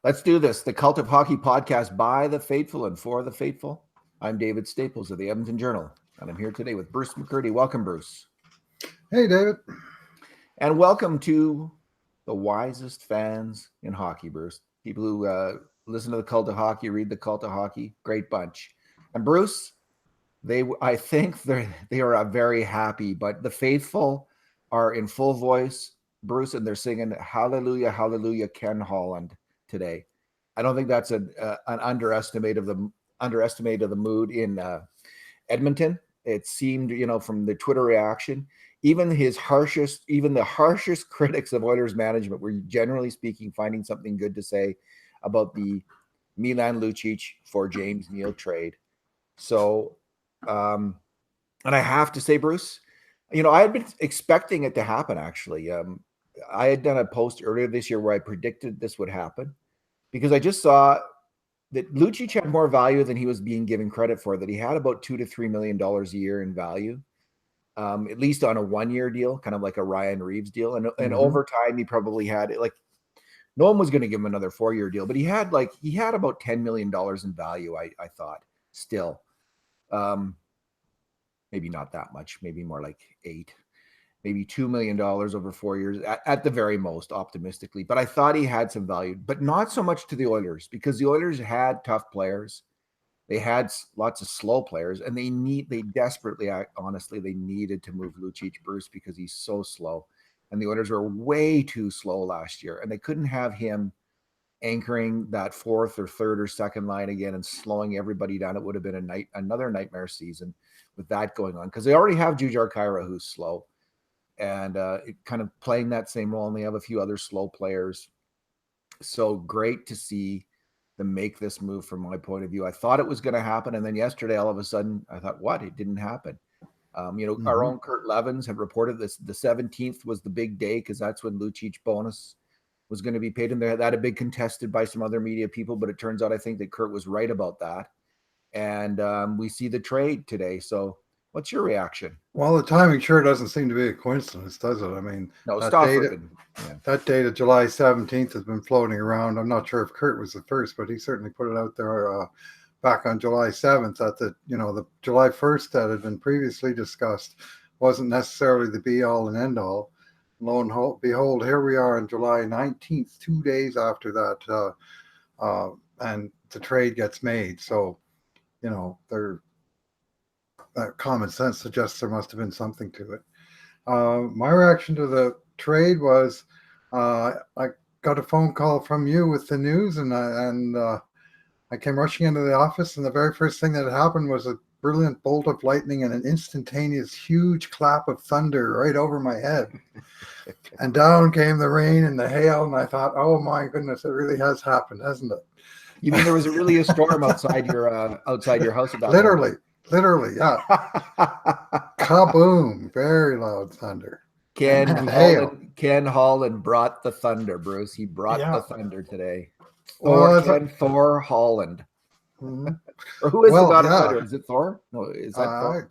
Let's do this. The Cult of Hockey podcast by the faithful and for the faithful. I'm David Staples of the Edmonton Journal, and I'm here today with Bruce McCurdy. Welcome, Bruce. Hey, David. And welcome to the wisest fans in hockey, Bruce. People who listen to the Cult of Hockey, read the Cult of Hockey. Great bunch. And Bruce, I think they are very happy, but the faithful are in full voice, Bruce, and they're singing Hallelujah, Hallelujah, Ken Holland today. I don't think that's an underestimate of the mood in Edmonton. It seemed, from the Twitter reaction, even the harshest critics of Oilers management were generally speaking finding something good to say about the Milan Lucic for James Neal trade. So, and I have to say, Bruce, I had been expecting it to happen, actually. I had done a post earlier this year where I predicted this would happen because I just saw that Lucic had more value than he was being given credit for, that he had about $2 to $3 million a year in value, at least on a 1-year deal, kind of like a Ryan Reeves deal. And over time, he probably had it, like, no one was going to give him another 4-year deal, but he had about $10 million in value, I thought, still. Maybe not that much, maybe more like 8, maybe $2 million over 4 years at the very most, optimistically. But I thought he had some value, but not so much to the Oilers, because the Oilers had tough players. They had lots of slow players, and they desperately, honestly, they needed to move Lucic, Bruce, because he's so slow. And the Oilers were way too slow last year, and they couldn't have him anchoring that fourth or third or second line again and slowing everybody down. It would have been another nightmare season with that going on, because they already have Jujhar Khaira, who's slow, and it kind of playing that same role, and they have a few other slow players. So great to see them make this move from my point of view. I thought it was going to happen, and then yesterday, all of a sudden, I thought, what? It didn't happen. Our own Kurt Levins have reported this. The 17th was the big day because that's when Lucic bonus was going to be paid, and that had been contested by some other media people, but it turns out I think that Kurt was right about that. And we see the trade today. So what's your reaction? Well, the timing sure doesn't seem to be a coincidence, does it? I mean, no, that date of July 17th has been floating around. I'm not sure if Kurt was the first, but he certainly put it out there back on July 7th that the July 1st that had been previously discussed wasn't necessarily the be-all and end-all. Lo and behold, here we are on July 19th, 2 days after that, and the trade gets made. So, that common sense suggests there must have been something to it. My reaction to the trade was I got a phone call from you with the news, and I came rushing into the office, and the very first thing that happened was a brilliant bolt of lightning and an instantaneous huge clap of thunder right over my head. And down came the rain and the hail, and I thought, oh my goodness, it really has happened, hasn't it? You mean there was really a storm outside your house about that? Literally, yeah. Kaboom! Very loud thunder. Ken Holland brought the thunder, Bruce. He brought the thunder today. Thor Holland. Mm-hmm. Or who is the god of thunder? Is it Thor? No, is that Thor?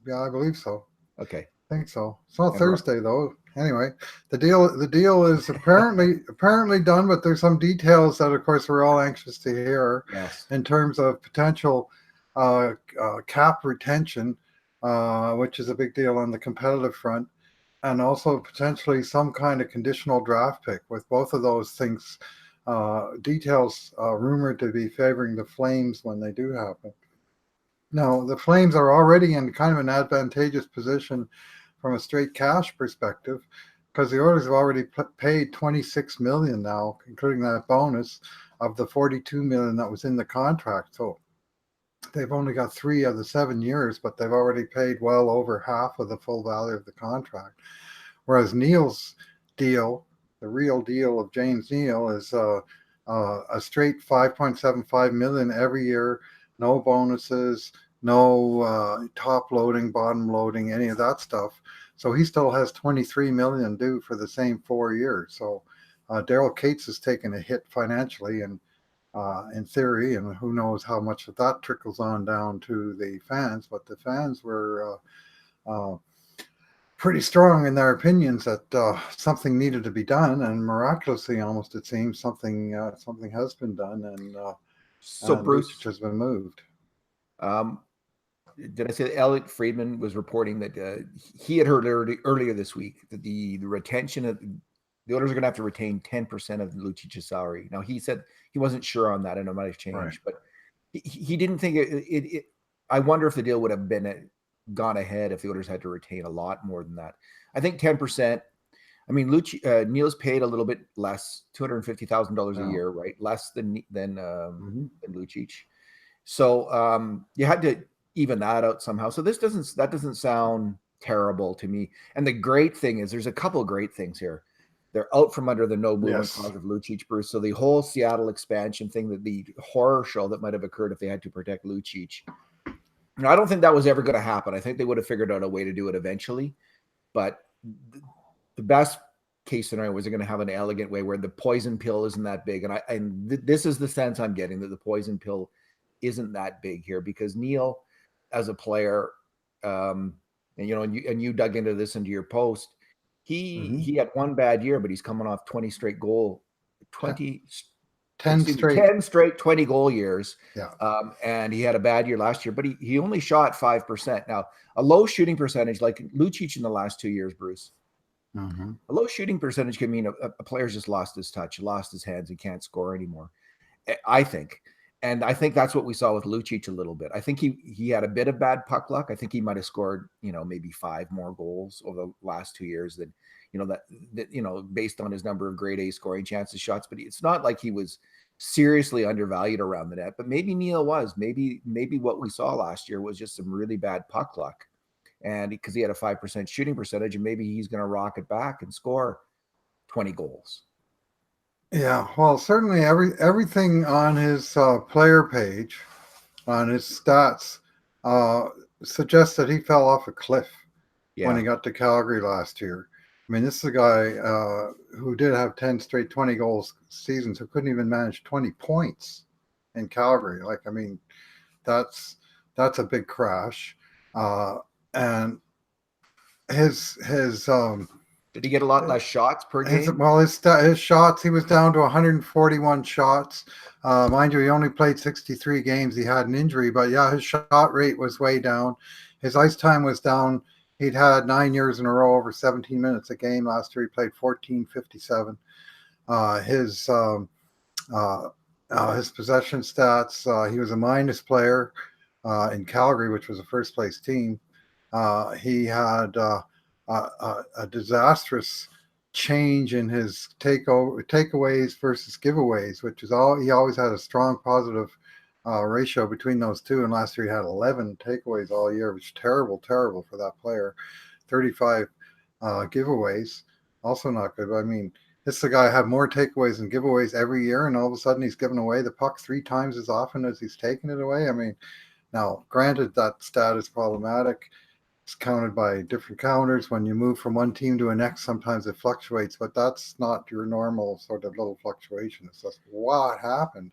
Yeah, I believe so. Okay. I think so. It's not Thursday though. Anyway, the deal is apparently done, but there's some details that, of course, we're all anxious to hear. Yes. In terms of potential cap retention, which is a big deal on the competitive front, and also potentially some kind of conditional draft pick. With both of those things, details rumored to be favoring the Flames when they do happen. Now, the Flames are already in kind of an advantageous position from a straight cash perspective, because the Oilers have already paid $26 million now, including that bonus of the $42 million that was in the contract. So they've only got 3 of the 7 years, but they've already paid well over half of the full value of the contract. Whereas Neal's deal, the real deal of James Neal, is a straight $5.75 million every year, no bonuses, no top loading, bottom loading, any of that stuff. So he still has $23 million due for the same 4 years. So Daryl Cates has taken a hit financially, and in theory, and who knows how much of that trickles on down to the fans. But the fans were pretty strong in their opinions that something needed to be done, and miraculously, almost it seems something has been done, So and Lucic Bruce, has been moved. um, did I say that Elliot Friedman was reporting that he had heard earlier this week that the retention of the Oilers are going to have to retain 10% of Lucic's salary. Now he said he wasn't sure on that, and it might have changed, Right. but he didn't think it. I wonder if the deal would have been gone ahead if the Oilers had to retain a lot more than that. I think 10%. I mean, Neal's paid a little bit less, $250,000 a Yeah. year, right? Less Hmm. than Lucic. So you had to even that out somehow. So that doesn't sound terrible to me. And the great thing is there's a couple of great things here. They're out from under the no movement Yes. clause of Lucic, Bruce. So the whole Seattle expansion thing, that the horror show that might have occurred if they had to protect Lucic. Now, I don't think that was ever going to happen. I think they would have figured out a way to do it eventually. But the best case scenario was they're going to have an elegant way where the poison pill isn't that big. And this is the sense I'm getting, that the poison pill isn't that big here, because Neal, as a player, and you dug into this into your post, Hmm. he had one bad year, but he's coming off 20 straight goal, 20 10 excuse me, straight. 10 straight 20 goal years. Yeah. And he had a bad year last year, but he only shot 5%. Now, a low shooting percentage like Lucic in the last 2 years, Bruce, Hmm. a low shooting percentage can mean a player's just lost his touch, lost his hands, and can't score anymore, I think. And I think that's what we saw with Lucic a little bit. I think he had a bit of bad puck luck. I think he might have scored, maybe 5 more goals over the last 2 years than, based on his number of grade A scoring chances, shots. But it's not like he was seriously undervalued around the net. But maybe Neal was. Maybe what we saw last year was just some really bad puck luck. And because he had a 5% shooting percentage, and maybe he's going to rock it back and score 20 goals. Yeah. Well, certainly everything on his player page, on his stats, uh, suggests that he fell off a cliff when he Yeah. got to Calgary last year. I mean, this is a guy who did have 10 straight 20 goals seasons, who couldn't even manage 20 points in Calgary. Like, I mean, that's a big crash. And his Did he get a lot less shots per his game? well his shots, he was down to 141 shots. Mind you, he only played 63 games. He had an injury, but yeah, his shot rate was way down. His ice time was down. He'd had 9 years in a row over 17 minutes a game. Last year he played 14:57. Uh, his um, uh, his possession stats, he was a minus player in Calgary, which was a first place team. He had a disastrous change in his takeaways versus giveaways, which is all he always had a strong positive ratio between those two. And last year he had 11 takeaways all year, which is terrible for that player. 35 giveaways, also not good. I mean, this is a guy had more takeaways and giveaways every year, and all of a sudden he's giving away the puck 3 times as often as he's taking it away. I mean, now granted that stat is problematic. It's counted by different counters. When you move from one team to the next, sometimes it fluctuates, but that's not your normal sort of little fluctuation. It's just what happened.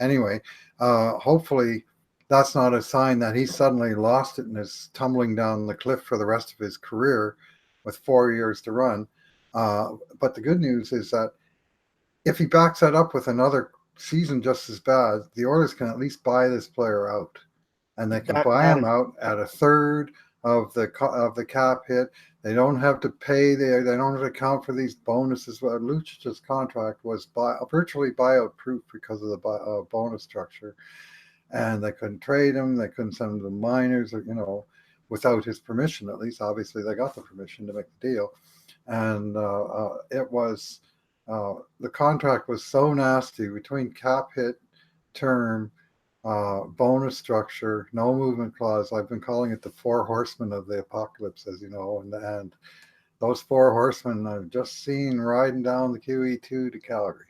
Anyway, hopefully that's not a sign that he suddenly lost it and is tumbling down the cliff for the rest of his career with 4 years to run. But the good news is that if he backs that up with another season just as bad, the Oilers can at least buy this player out, and they can buy That him is out at a third of the cap hit. They don't have to pay. They don't have to account for these bonuses. Lucic's contract was virtually buyout proof because of the bonus structure, and they couldn't trade him. They couldn't send him to the minors, or without his permission. At least, obviously, they got the permission to make the deal, and it was the contract was so nasty between cap hit, term, bonus structure, no movement clause. I've been calling it the 4 horsemen of the apocalypse, as you know, and those 4 horsemen I've just seen riding down the QE2 to Calgary.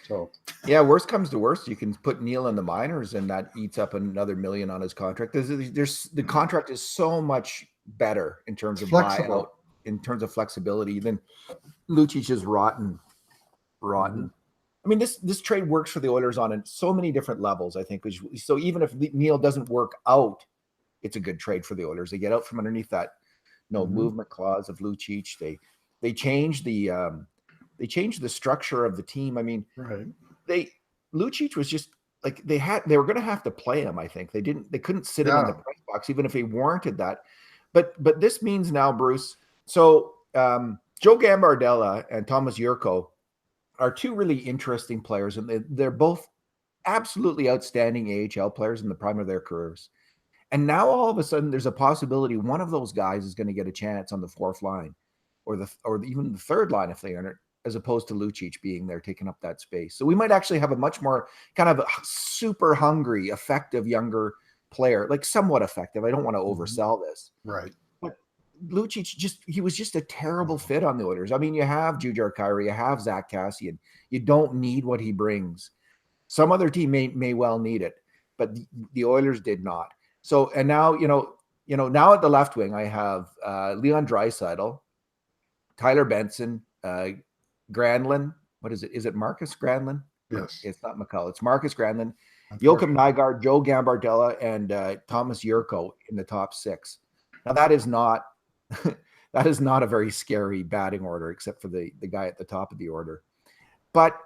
So Yeah, worst comes to worst, you can put Neal in the minors, and that eats up another $1 million on his contract. There's the contract is so much better in terms it's of buyout, flexible. in terms of flexibility than Lucic is rotten. Mm-hmm. I mean, this trade works for the Oilers on so many different levels. I think so. Even if Neal doesn't work out, it's a good trade for the Oilers. They get out from underneath that no movement clause of Lucic. They changed the structure of the team. I mean, Right. they Lucic was just like they were going to have to play him. I think they couldn't sit him in the Yeah. press box even if he warranted that. But this means now, Bruce. So Joe Gambardella and Thomas Yurko are two really interesting players, and they're both absolutely outstanding AHL players in the prime of their careers. And now all of a sudden, there's a possibility one of those guys is going to get a chance on the fourth line, or even the third line if they earn it, as opposed to Lucic being there taking up that space. So we might actually have a much more kind of super hungry, effective younger player, like somewhat effective. I don't want to oversell this, Right. but Lucic he was just a terrible fit on the Oilers. I mean, you have Jujhar Khaira, you have Zach Kassian. You don't need what he brings. Some other team may well need it, but the Oilers did not. So, and now, now at the left wing, I have Leon Draisaitl, Tyler Benson, Granlund. What is it? Is it Marcus Granlund? Yes. It's not McCullough. It's Marcus Granlund, Joakim Unfortunately. Nygaard, Joe Gambardella, and Thomas Yurko in the top six. Now that is not that is not a very scary batting order, except for the guy at the top of the order. But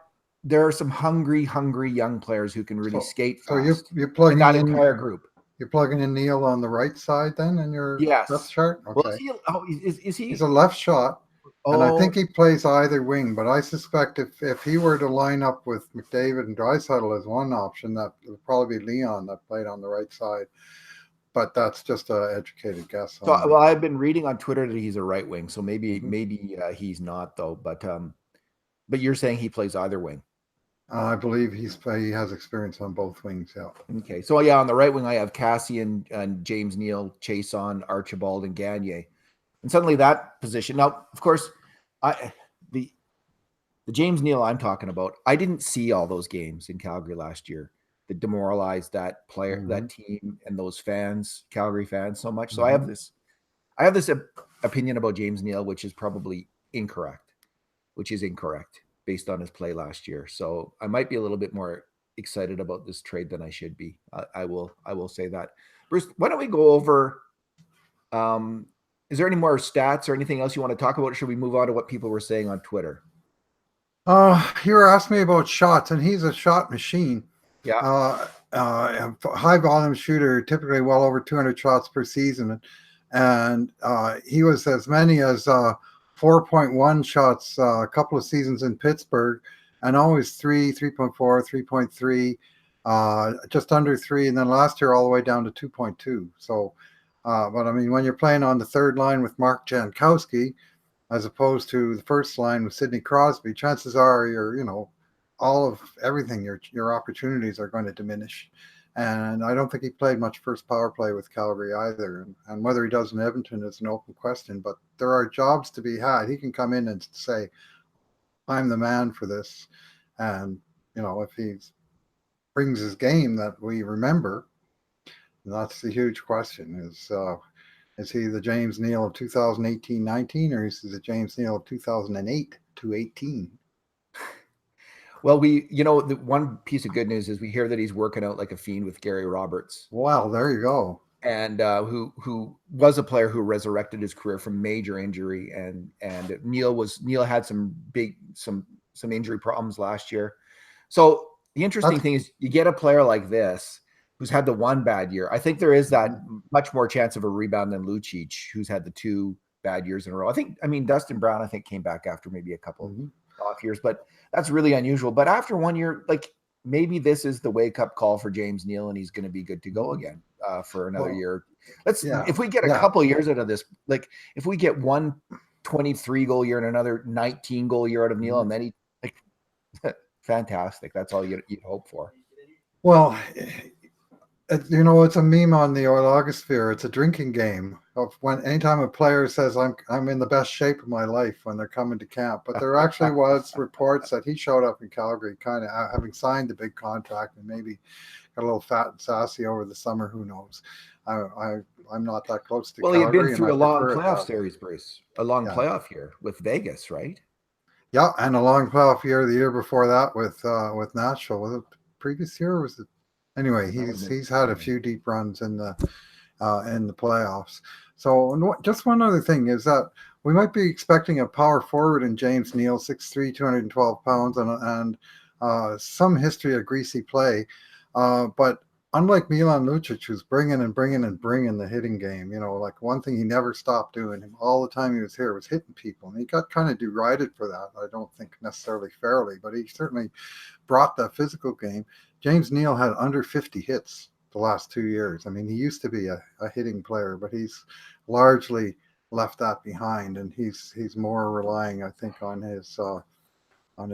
there are some hungry young players who can really skate fast. So you're in plugging that in entire group. You're plugging in Neal on the right side then in your Yes. depth chart? Well, Okay. is he? He's a left shot, and I Oh, think he plays either wing, but I suspect if he were to line up with McDavid and Draisaitl as one option, that would probably be Leon that played on the right side. But that's just an educated guess. so well, I've been reading on Twitter that he's a right wing, so maybe he's not though. But you're saying he plays either wing. I believe he has experience on both wings. Yeah. Okay, so yeah, on the right wing I have Kassian and James Neal, Chason, Archibald, and Gagne, and suddenly that position. Now, of course, the James Neal I'm talking about, I didn't see all those games in Calgary last year that demoralized that player, that team, and those fans, Calgary fans, so much. So I have this opinion about James Neal, which is probably incorrect, based on his play last year. So I might be a little bit more excited about this trade than I should be. I will say that. Bruce, why don't we go over? Is there any more stats or anything else you want to talk about? Or should we move on to what people were saying on Twitter? You were asking me about shots, and he's a shot machine. Yeah. High volume shooter, typically well over 200 shots per season, and he was as many as 4.1 shots a couple of seasons in Pittsburgh, and always 3.4, 3.3, just under 3, and then last year all the way down to 2.2. So, but I mean, when you're playing on the third line with Mark Jankowski, as opposed to the first line with Sidney Crosby, chances are all of everything, your opportunities are going to diminish. And I don't think he played much first power play with Calgary either. And whether he does in Edmonton is an open question, but there are jobs to be had. He can come in and say, I'm the man for this. And, if he brings his game that we remember, that's the huge question is he the James Neal of 2018-19, or is he the James Neal of 2008-18? Well, the one piece of good news is we hear that he's working out like a fiend with Gary Roberts. Well, there you go. And who was a player who resurrected his career from major injury, and Neal had some injury problems last year. So the interesting thing is you get a player like this who's had the one bad year. I think there is that much more chance of a rebound than Lucic, who's had the 2 bad years in a row. Dustin Brown, came back after maybe a couple off years, but that's really unusual. But after 1 year, maybe this is the wake up call for James Neal, and he's going to be good to go again for another year. If we get a couple years out of this, if we get one 23 goal year and another 19 goal year out of Neal, and then he fantastic. That's all you'd hope for. Well, it's a meme on the Oilogosphere. It's a drinking game of anytime a player says I'm in the best shape of my life when they're coming to camp. But there actually was reports that he showed up in Calgary, kind of having signed a big contract, and maybe got a little fat and sassy over the summer. Who knows? I'm not that close to Calgary. Well, you've been through a long playoff series, Bruce. A long playoff year with Vegas, right? Yeah, and a long playoff year the year before that with Nashville. Was it previous year, or was it? Anyway, he's had a few deep runs in the playoffs. So just one other thing is that we might be expecting a power forward in James Neal, 6'3", 212 pounds, and some history of greasy play. But unlike Milan Lucic, who's bringing the hitting game, like one thing he never stopped doing all the time he was here was hitting people. And he got kind of derided for that. I don't think necessarily fairly, but he certainly brought that physical game. James Neal had under 50 hits the last 2 years. I mean, he used to be a hitting player, but he's largely left that behind, and he's more relying, I think, on his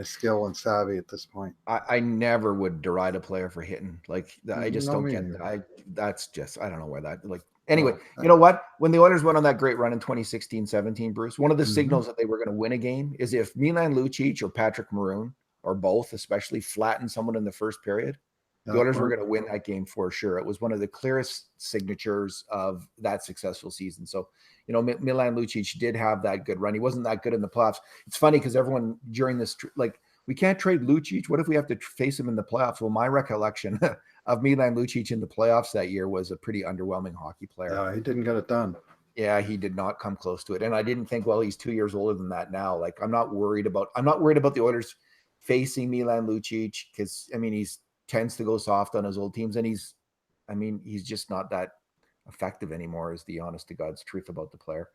skill and savvy at this point. I never would deride a player for hitting. Like I just No, don't me get neither. that. That's just I don't know where that like. Anyway, No. you know what? When the Oilers went on that great run in 2016-17, Bruce, one of the Mhm. signals that they were going to win a game is if Milan Lucic or Patrick Maroon or both, especially, flattened someone in the first period, the Yeah, Oilers were well, going to win that game for sure. It was one of the clearest signatures of that successful season. So, Milan Lucic did have that good run. He wasn't that good in the playoffs. It's funny because everyone during this, like, we can't trade Lucic. What if we have to face him in the playoffs? Well, my recollection of Milan Lucic in the playoffs that year was a pretty underwhelming hockey player. yeah, he didn't get it done. Yeah, he did not come close to it. And I didn't think, well, he's 2 years older than that now. Like, I'm not worried about the Oilers facing Milan Lucic because he's tends to go soft on his old teams, and he's just not that effective anymore, is the honest to God's truth about the player.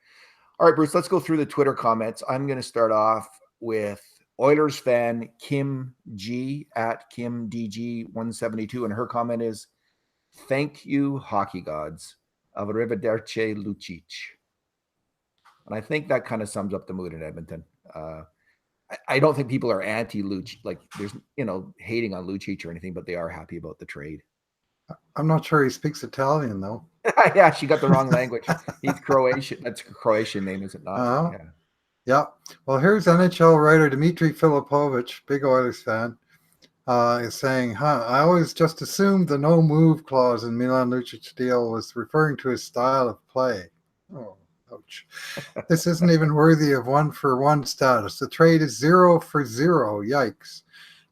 All right, Bruce, let's go through the Twitter comments. I'm going to start off with Oilers fan Kim G at Kim DG172, and her comment is, "Thank you, hockey gods. Arrivederci, Lucic." And I think that kind of sums up the mood in Edmonton. I don't think people are anti-Lucic, like there's hating on Lucic or anything, but they are happy about the trade. I'm not sure he speaks Italian though. Yeah, she got the wrong language. He's Croatian. That's a Croatian name, is it not? Uh-huh. Yeah. Yeah. Well, here's NHL writer Dmitry Filipovich, big Oilers fan, is saying, I always just assumed the no move clause in Milan Lucic's deal was referring to his style of play. Oh, ouch. This isn't even worthy of 1-for-1 status. The trade is 0-for-0. Yikes.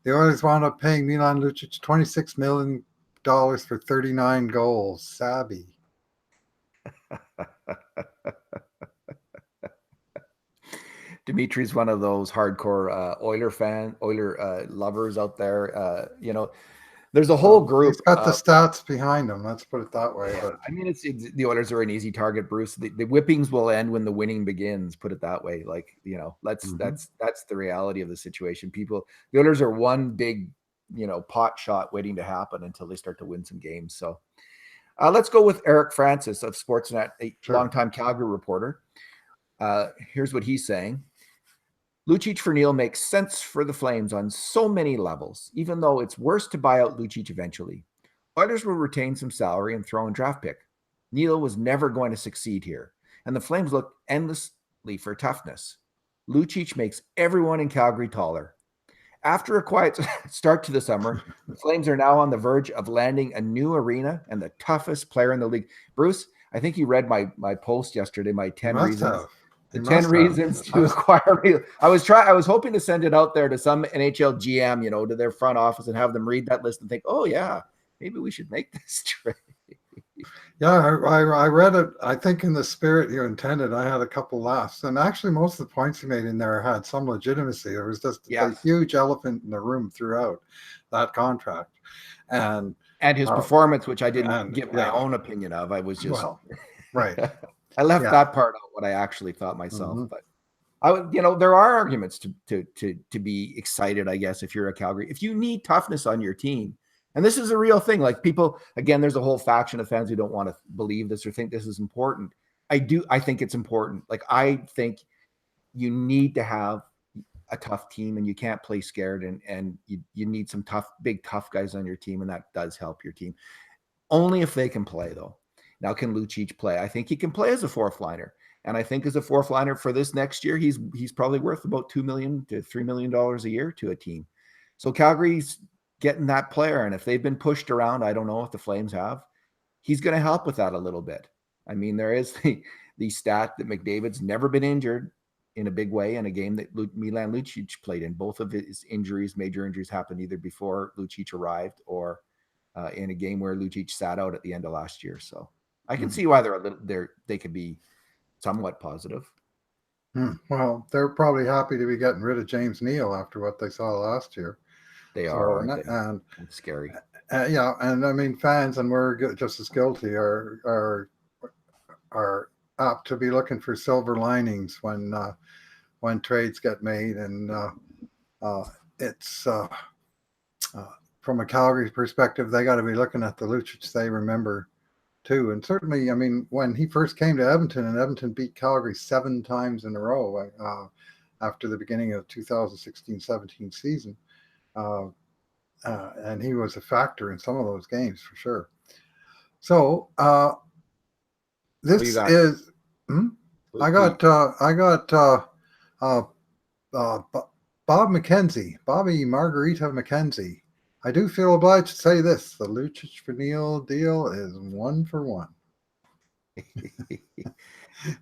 The Oilers wound up paying Milan Lucic $26 million for 39 goals. Savvy. Dimitri's one of those hardcore Oiler lovers out there. There's a whole group. He's got the stats behind him. Let's put it that way. Yeah, But it's the Oilers are an easy target, Bruce. The whippings will end when the winning begins. Put it that way. Like that's the reality of the situation. The Oilers are one big pot shot waiting to happen until they start to win some games. So let's go with Eric Francis of Sportsnet, a longtime Calgary reporter. Here's what he's saying. Lucic for Neal makes sense for the Flames on so many levels, even though it's worse to buy out Lucic eventually. Oilers will retain some salary and throw in draft pick. Neal was never going to succeed here, and the Flames look endlessly for toughness. Lucic makes everyone in Calgary taller. After a quiet start to the summer, the Flames are now on the verge of landing a new arena and the toughest player in the league. Bruce, I think you read my post yesterday, my 10 reasons. The 10 reasons to acquire me. I was hoping to send it out there to some NHL GM, to their front office and have them read that list and think, oh yeah, maybe we should make this trade. Yeah, I read it. I think in the spirit you intended. I had a couple laughs, and actually most of the points he made in there had some legitimacy. It was just a huge elephant in the room throughout that contract, and his performance, which I didn't give my own opinion of. I was just right. I left that part out, what I actually thought myself. Mm-hmm. But I would, there are arguments to be excited, I guess, if you're a Calgary. If you need toughness on your team, and this is a real thing, like people, again, there's a whole faction of fans who don't want to believe this or think this is important. I think it's important. Like, I think you need to have a tough team, and you can't play scared, and you need some big tough guys on your team, and that does help your team. Only if they can play, though. Now, can Lucic play? I think he can play as a fourth liner. And I think as a fourth liner for this next year, he's probably worth about $2 million to $3 million a year to a team. So Calgary's getting that player. And if they've been pushed around, I don't know if the Flames have, he's going to help with that a little bit. I mean, there is the stat that McDavid's never been injured in a big way in a game that Milan Lucic played in. Both of his major injuries, happened either before Lucic arrived or in a game where Lucic sat out at the end of last year. So I can see why they could be somewhat positive. Well, they're probably happy to be getting rid of James Neal after what they saw last year. They So, are, aren't they? and It's scary. yeah, and I mean, fans, and we're just as guilty, are apt to be looking for silver linings when trades get made, and it's from a Calgary perspective, they got to be looking at the Lucic they remember too. And certainly, I mean, when he first came to Edmonton, and Edmonton beat Calgary 7 times in a row after the beginning of 2016-17 season, and he was a factor in some of those games for sure. So this is. I got Bob McKenzie, Bobby Margarita McKenzie. I do feel obliged to say this: the Lucic-Neal deal is 1 for 1.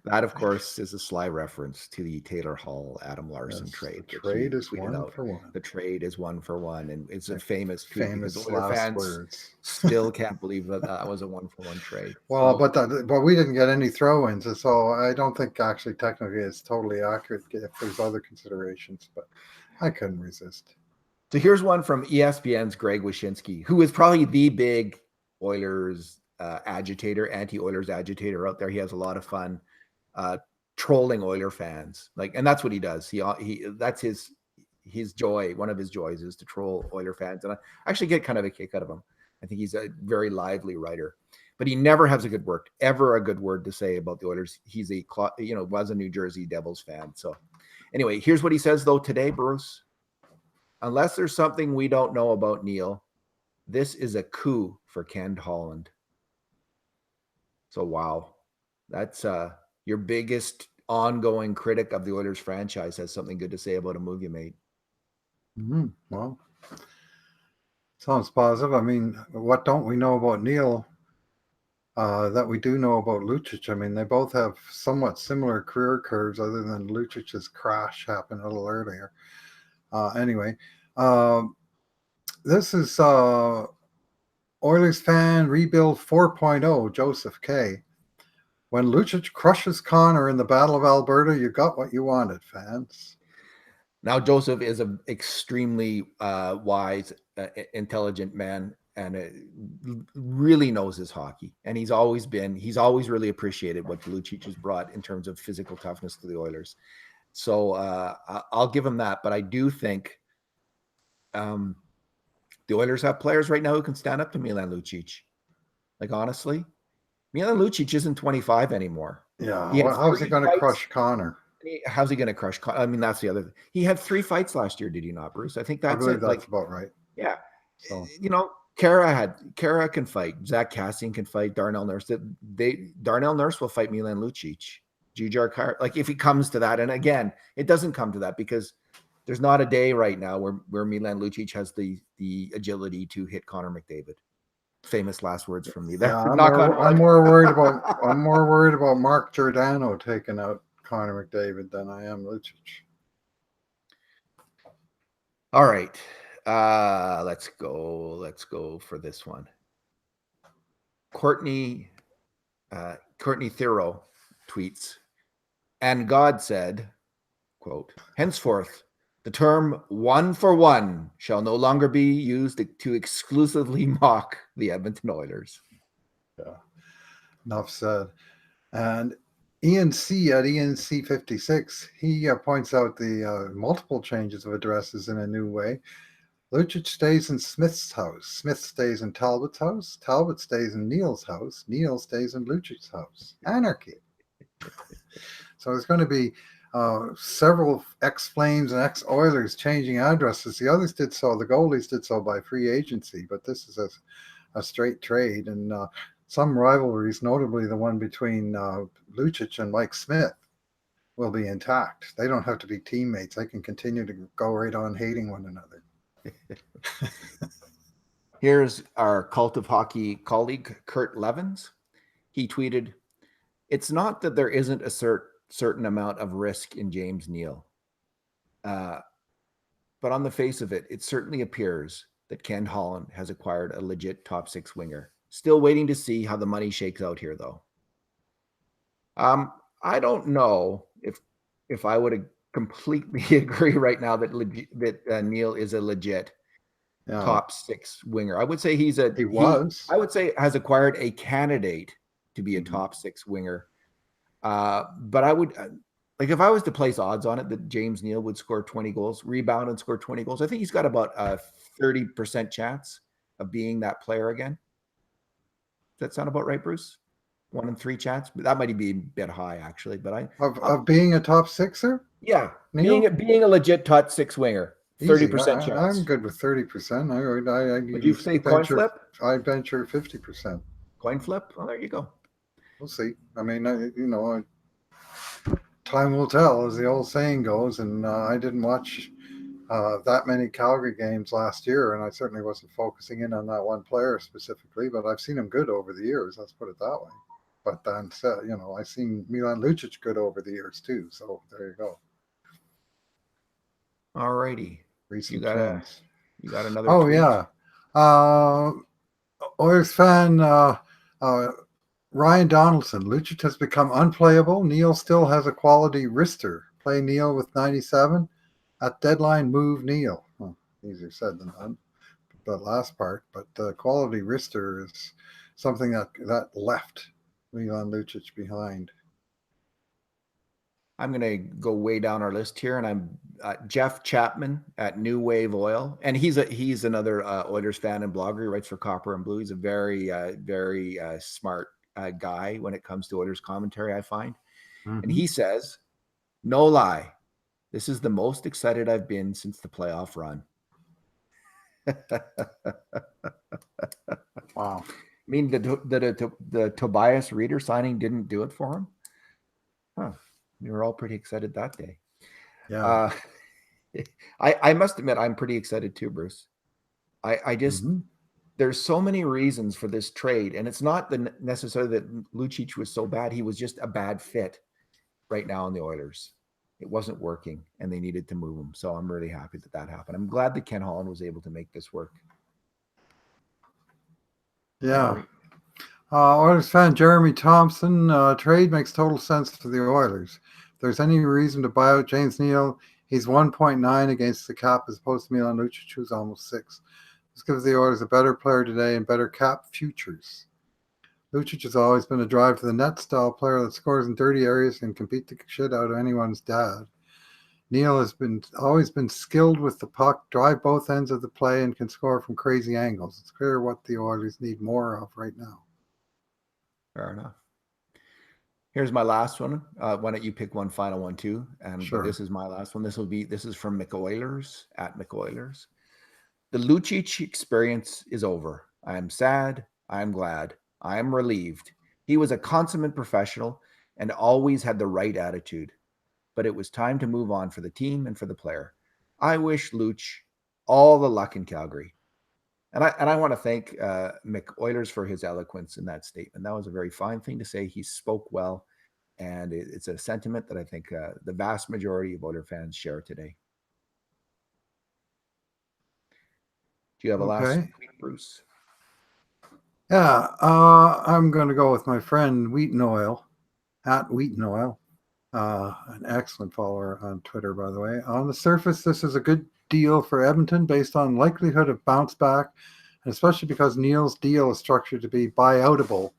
That, of course, is a sly reference to the Taylor Hall Adam Larson trade. The trade is 1 for 1. The trade is 1 for 1, and it's a famous tweet because Oiler fans words. still can't believe that was a 1 for 1 trade. Well, so, but we didn't get any throw-ins, so I don't think actually technically it's totally accurate if there's other considerations. But I couldn't resist. So here's one from ESPN's Greg Wyshynski, who is probably the big Oilers anti-Oilers agitator out there. He has a lot of fun trolling Oiler fans, and that's what he does. That's his joy. One of his joys is to troll Oiler fans, and I actually get kind of a kick out of him. I think he's a very lively writer, but he never has a good word to say about the Oilers. He's was a New Jersey Devils fan. So anyway, here's what he says though today, Bruce. Unless there's something we don't know about Neal, this is a coup for Ken Holland. So, wow, that's your biggest ongoing critic of the Oilers franchise has something good to say about a move you made. Well, sounds positive. I mean, what don't we know about Neal that we do know about Lucic? I mean, they both have somewhat similar career curves, other than Lucic's crash happened a little earlier. Anyway, this is Oilers fan rebuild 4.0, Joseph K. When Lucic crushes Connor in the Battle of Alberta, you got what you wanted, fans. Now, Joseph is an extremely wise, intelligent man, and really knows his hockey. And he's always really appreciated what Lucic has brought in terms of physical toughness to the Oilers. So I'll give him that. But I do think the Oilers have players right now who can stand up to Milan Lucic. Honestly, Milan Lucic isn't 25 anymore. Yeah. Well, how's he going to crush Connor? How's he going to crush Connor? I mean, that's the other thing. He had 3 fights last year, did he not, Bruce? I think that's it. That's about right. Yeah. So, Kara can fight. Zach Cassian can fight. Darnell Nurse. Darnell Nurse will fight Milan Lucic. Jujhar Khaira. If it comes to that, and again, it doesn't come to that because there's not a day right now where Milan Lucic has the agility to hit Connor McDavid. Famous last words from me. Yeah, I'm more worried about Mark Giordano taking out Connor McDavid than I am Lucic. All right. Let's go for this one. Courtney Thero tweets, and God said, quote, henceforth, the term 1 for 1 shall no longer be used to exclusively mock the Edmonton Oilers. Yeah, enough said. And Ian C at ENC56, he points out the multiple changes of addresses in a new way. Lucic stays in Smith's house. Smith stays in Talbot's house. Talbot stays in Neal's house. Neal stays in Lucic's house. Anarchy. So there's going to be several ex-Flames and ex-Oilers changing addresses. The others did so. The goalies did so by free agency, but this is a straight trade. And some rivalries, notably the one between Lucic and Mike Smith, will be intact. They don't have to be teammates. They can continue to go right on hating one another. Here's our Cult of Hockey colleague, Kurt Levins. He tweeted, it's not that there isn't a certain amount of risk in James Neal. But on the face of it, it certainly appears that Ken Holland has acquired a legit top 6 winger Still waiting to see how the money shakes out here, though. I don't know if I would completely agree right now that Neal is a legit top 6 winger. I would say I would say has acquired a candidate to be a top 6 winger. But I would like if I was to place odds on it that James Neal would score 20 goals, rebound and score 20 goals. I think he's got about a 30% chance of being that player again. Does that sound about right, Bruce? 1 in 3 chance, but that might be a bit high actually. But of being a top sixer. Yeah, Neal? being a legit top 6 winger, 30% chance. I'm good with 30%. Would you say coin flip? I venture 50%. Coin flip? Well, there you go. We'll see. I mean, time will tell, as the old saying goes. And I didn't watch that many Calgary games last year, and I certainly wasn't focusing in on that one player specifically. But I've seen him good over the years. Let's put it that way. But then, I've seen Milan Lucic good over the years too. So there you go. All righty. Recent you got another. Oh tweet? Yeah. Oilers fan Ryan Donaldson. Lucic has become unplayable. Neal still has a quality wrister. Play Neal with 97. At deadline, move Neal. Well, easier said than done. The last part, but the quality wrister is something that left Milan Lucic behind. I'm going to go way down our list here, and I'm Jeff Chapman at New Wave Oil, and he's another Oilers fan and blogger. He writes for Copper and Blue. He's a very very smart guy when it comes to Oilers commentary, I find. Mm-hmm. And he says, "No lie, this is the most excited I've been since the playoff run." Wow. I mean, the Tobias Reeder signing didn't do it for him. Huh. We were all pretty excited that day. Yeah. I must admit, I'm pretty excited too, Bruce. I just, there's so many reasons for this trade, and it's not necessarily that Lucic was so bad. He was just a bad fit right now in the Oilers. It wasn't working, and they needed to move him. So I'm really happy that happened. I'm glad that Ken Holland was able to make this work. Yeah. Oilers fan Jeremy Thompson, trade makes total sense for the Oilers. If there's any reason to buy out James Neal, he's 1.9 against the cap as opposed to Milan Lucic, who's almost 6. This gives the Oilers a better player today and better cap futures. Lucic has always been a drive to the net style player that scores in dirty areas and can beat the shit out of anyone's dad. Neal has always been skilled with the puck, drive both ends of the play, and can score from crazy angles. It's clear what the Oilers need more of right now. Fair enough. Here's my last one. Why don't you pick one final one too? And sure. This is my last one. This is from McOilers at McOilers. The Lucic experience is over. I am sad. I am glad. I am relieved. He was a consummate professional and always had the right attitude. But it was time to move on for the team and for the player. I wish Luch all the luck in Calgary. And I want to thank McOilers for his eloquence in that statement. That was a very fine thing to say. He spoke well, and it's a sentiment that I think the vast majority of Oilers fans share today. Do you have a last tweet, Bruce? Yeah, I'm going to go with my friend Wheaton Oil, at Wheaton Oil, an excellent follower on Twitter, by the way. On the surface, this is a good deal for Edmonton based on likelihood of bounce back, and especially because Neal's deal is structured to be buyoutable.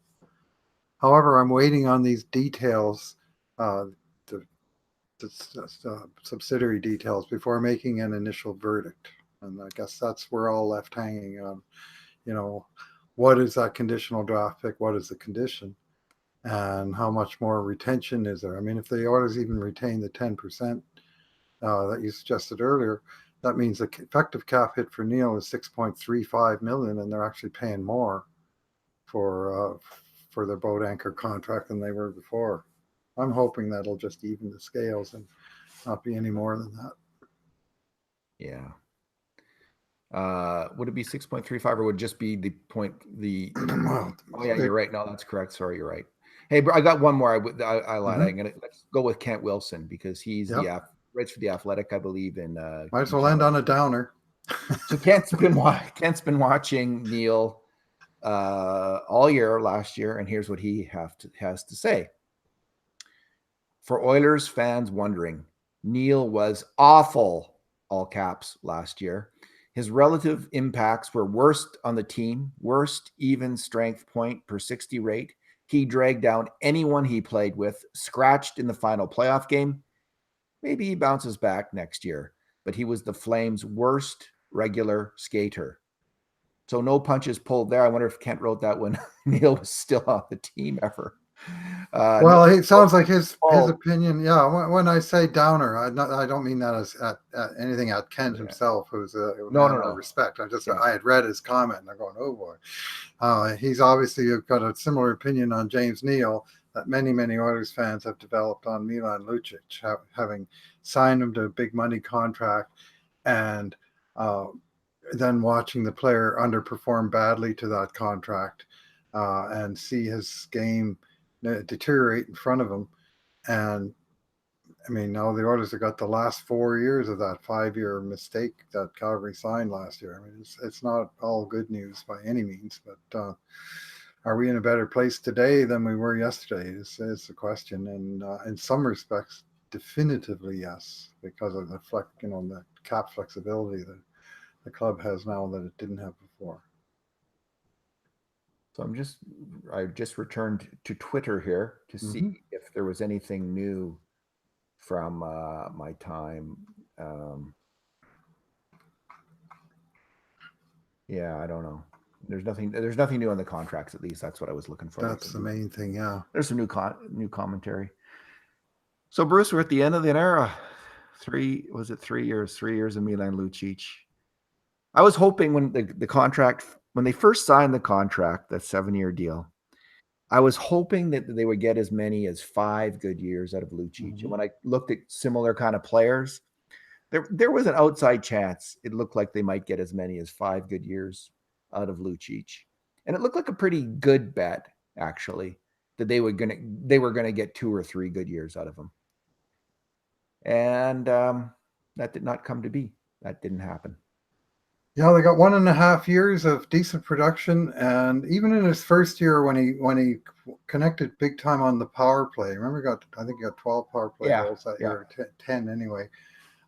However, I'm waiting on these details, the subsidiary details, before making an initial verdict. And I guess that's we're all left hanging on, what is that conditional draft pick? What is the condition? And how much more retention is there? I mean, if the Oilers even retain the 10% that you suggested earlier, that means the effective cap hit for Neal is $6.35 million, and they're actually paying more for their boat anchor contract than they were before. I'm hoping that'll just even the scales and not be any more than that. Yeah. Would it be 6.35 or would it just be the point? Oh yeah, you're right. No, that's correct. Sorry, you're right. Hey, bro, I got one more. I lied. Let's go with Kent Wilson because he's writes for the Athletic, I believe. In might as well end on a downer. So Kent's been watching Neal all year last year, and here's what he has to say. For Oilers fans wondering, Neal was awful, all caps, last year. His relative impacts were worst on the team, worst even strength point per 60 rate. He dragged down anyone he played with, scratched in the final playoff game. Maybe he bounces back next year, but he was the Flames' worst regular skater. So no punches pulled there. I wonder if Kent wrote that when Neal was still on the team ever. Well, it sounds like his Oh, opinion. Yeah, when I say downer, I don't mean that as at anything at Kent himself, who's a no, man no, of no. respect. Yeah. I had read his comment, and I'm going, oh boy. He's obviously got a similar opinion on James Neal that many Oilers fans have developed on Milan Lucic, having signed him to a big money contract, and then watching the player underperform badly to that contract, and see his game deteriorate in front of him. And I mean, now the Oilers have got the last 4 years of that 5-year mistake that Calgary signed last year. I mean, it's not all good news by any means, but are we in a better place today than we were yesterday? Is the question. And in some respects, definitively yes, because of the cap flexibility that the club has now that it didn't have before. So I just returned to Twitter here to see if there was anything new from my time. Yeah, I don't know. There's nothing new on the contracts. At least that's what I was looking for. That's the main thing. Yeah. There's some new commentary. So Bruce, we're at the end of the era. 3 years? 3 years of Milan Lucic. I was hoping when the contract, when they first signed the contract, that 7-year deal, I was hoping that they would get as many as 5 good years out of Lucic. And when I looked at similar kind of players, there was an outside chance it looked like they might get as many as 5 good years out of Lucic. And it looked like a pretty good bet, actually, that they were gonna get 2 or 3 good years out of him. And that did not come to be. That didn't happen. Yeah, they got 1.5 years of decent production, and even in his first year when he connected big time on the power play. Remember, I think he got 12 power play goals that year, 10 anyway,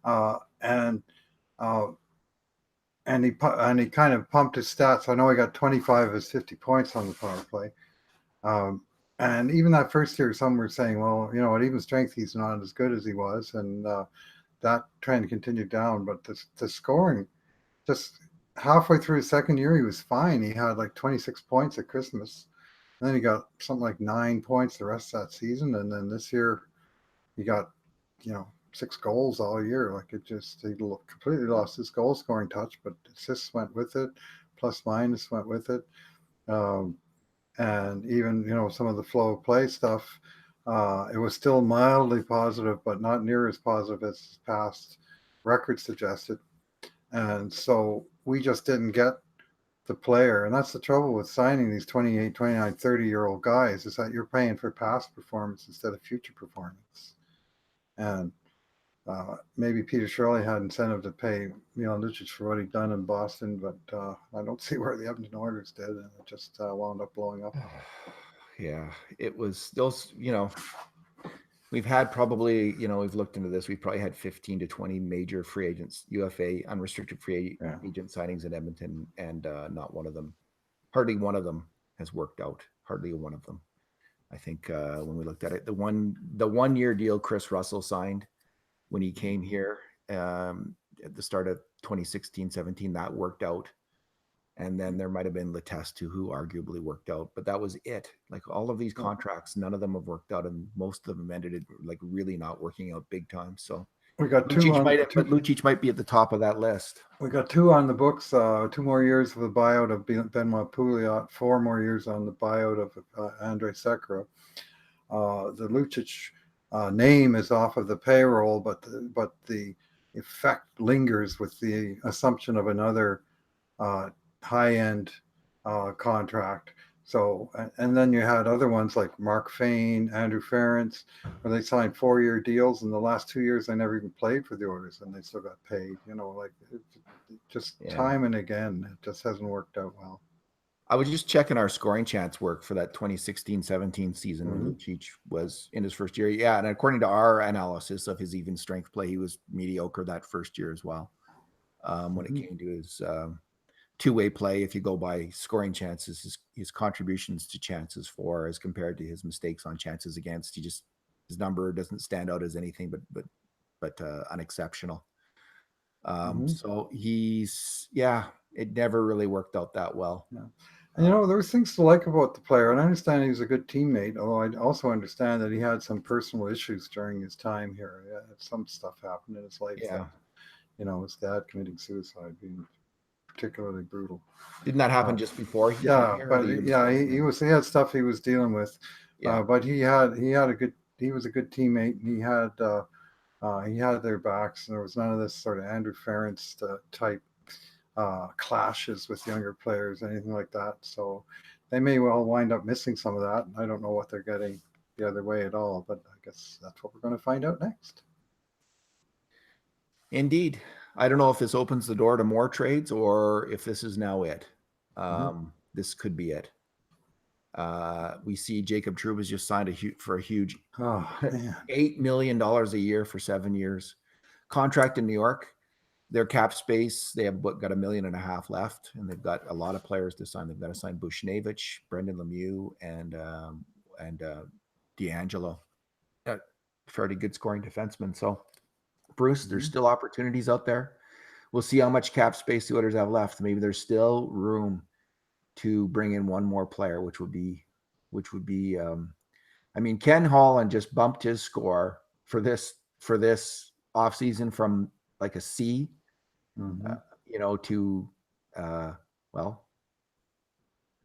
uh, and uh, and he kind of pumped his stats. I know he got 25 of his 50 points on the power play. And even that first year, some were saying, well, at even strength, he's not as good as he was, and that trend continued down. But the scoring, just halfway through his second year, he was fine. He had like 26 points at Christmas. And then he got something like 9 points the rest of that season. And then this year, he got, 6 goals all year. Like he completely lost his goal scoring touch, but assists went with it, plus minus went with it. And even, some of the flow of play stuff, it was still mildly positive, but not near as positive as his past record suggested. And so we just didn't get the player. And that's the trouble with signing these 28, 29, 30-year-old guys, is that you're paying for past performance instead of future performance. And maybe Peter Shirley had incentive to pay Milan Lucic for what he'd done in Boston, but I don't see where the Edmonton Oilers did, and it just wound up blowing up. Yeah, it was those, we've had probably, we've looked into this. We've probably had 15 to 20 major free agents, UFA, unrestricted free agent signings in Edmonton, and hardly one of them has worked out. Hardly one of them. I think when we looked at it, the 1-year deal Chris Russell signed when he came here at the start of 2016-17, that worked out. And then there might have been Letestu who arguably worked out, but that was it. Like all of these contracts, none of them have worked out, and most of them ended like really not working out big time. So we got Lucic might be at the top of that list. We got 2 on the books, 2 more years of the buyout of Benoit Pouliot, 4 more years on the buyout of Andrei Sekera. The Lucic name is off of the payroll, but the effect lingers with the assumption of another high-end contract. So, and then you had other ones like Mark Fain, Andrew Ference, where they signed 4-year deals, and the last 2 years they never even played for the Oilers, and they still got paid. Time and again, it just hasn't worked out well. I was just checking our scoring chance work for that 2016-17 season when Mhm. Lucic was in his first year. Yeah, and according to our analysis of his even strength play, he was mediocre that first year as well. When it Mhm. came to his two-way play, if you go by scoring chances, his contributions to chances for as compared to his mistakes on chances against, his number doesn't stand out as anything but unexceptional. Mhm. So it never really worked out that well. Yeah. And Um, there was things to like about the player, and I understand he was a good teammate. Although I also understand that he had some personal issues during his time here. Yeah, some stuff happened in his life that yeah, his dad committing suicide being particularly brutal. didn't that happen Uh, just before he came yeah, here or but the year yeah, before? he had stuff he was dealing with, Yeah, but he was a good teammate, and he had their backs, and there was none of this sort of Andrew Ference type clashes with younger players, anything like that. So they may well wind up missing some of that. I don't know what they're getting the other way at all, but I guess that's what we're going to find out next. indeed. I don't know if this opens the door to more trades or if this is now it. Mm-hmm. This could be it. We see Jacob Trouba's just signed for a huge Oh man. $8 million a year for 7 years contract in New York. Their cap space, they have got $1.5 million left, and they've got a lot of players to sign. They've got to sign Buchnevich, Brendan Lemieux, and D'Angelo. Fairly good scoring defenseman. So, Bruce, there's Mm-hmm. still opportunities out there. We'll see how much cap space the Oilers have left. Maybe there's still room to bring in one more player, which would be. I mean, Ken Holland just bumped his score for this offseason from like a C, Mm-hmm. to well,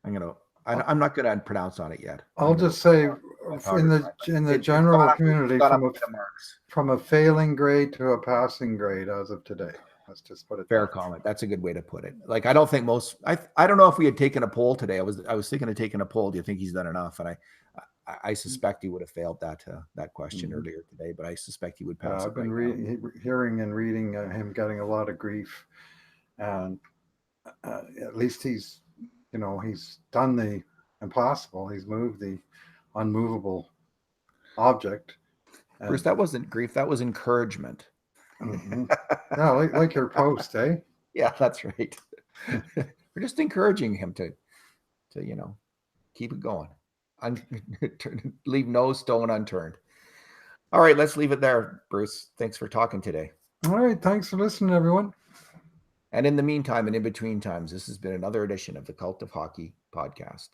I'm gonna. I'll, I'm not gonna pronounce on it yet. I'll just say in But the it's gone general up. It's community gone up a bit of marks. from a failing grade to a passing grade as of today. Let's just put it Fair that comment. That's a good way to put it. Like I don't think most. I don't know if we had taken a poll today. I was thinking of taking a poll. Do you think he's done enough? And I way. suspect he would have failed that question Mm-hmm. earlier today. But I suspect he would pass it I've been right now. hearing and reading him getting a lot of grief, and at least he's done the impossible. He's moved the unmovable object, Bruce, and that wasn't grief. That was encouragement. mm-hmm. Yeah, like your post, eh? Yeah, that's right. We're just encouraging him to keep it going. Leave no stone unturned. All right, let's leave it there, Bruce. Thanks for talking today. All right, thanks for listening, everyone. And in the meantime and in between times, this has been another edition of the Cult of Hockey podcast.